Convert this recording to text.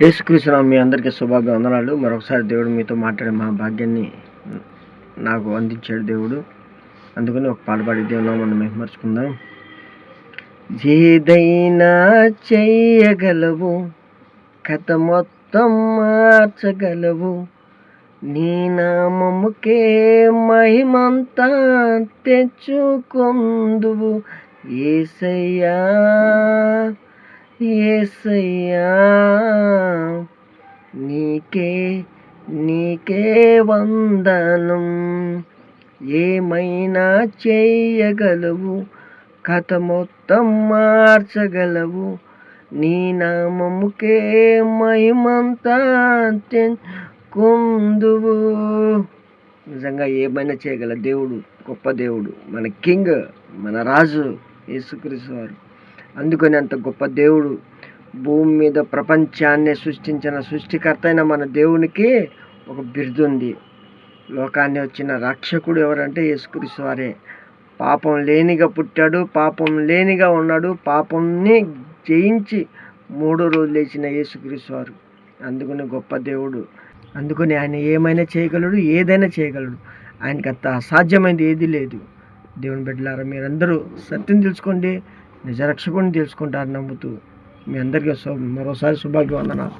యేసుక్రీస్తు మీ అందరికీ శుభాభివందనాలు. మరొకసారి దేవుడు మీతో మాట్లాడే మా భాగ్యాన్ని నాకు అందించాడు దేవుడు. అందుకని ఒక పాట పాడి దేవుని మనం మహిమపరుచుకుందాం. ఏదైనా చెయ్యగలవు, కథ మొత్తం మార్చగలవు, నీ నామముకే మహిమంతా తెచ్చుకొందువు. యేసయ్యా యేసయ్యా నీకే వందనం. ఏమైనా చేయగలవు, కథ మొత్తం మార్చగలవు, నీ నామముకే మహిమంతా కొందువు. నిజంగా ఏమైనా చేయగల దేవుడు, గొప్ప దేవుడు, మన కింగ్, మన రాజు యేసుక్రీస్తు వారు. అందుకని అంత గొప్ప దేవుడు, భూమి మీద ప్రపంచాన్ని సృష్టించిన సృష్టికర్త అయిన మన దేవునికి ఒక బిరుదు ఉంది. లోకాన్ని వచ్చిన రక్షకుడు ఎవరంటే యేసుక్రీస్తు వారే. పాపం లేనిగా పుట్టాడు, పాపం లేనిగా ఉన్నాడు, పాపంని జయించి 3వ రోజు లేచిన యేసుక్రీస్తు వారు. అందుకని గొప్ప దేవుడు. అందుకని ఆయన ఏమైనా చేయగలడు, ఏదైనా చేయగలడు. ఆయనకి అంత అసాధ్యమైనది ఏది లేదు. దేవుని బిడ్డలారా, మీరందరూ సత్యం తెలుసుకోండి, నిజరక్షకుడిని తెలుసుకుంటారు నమ్ముతూ. మీ అందరికీ మరోసారి శుభాభివందనాలు.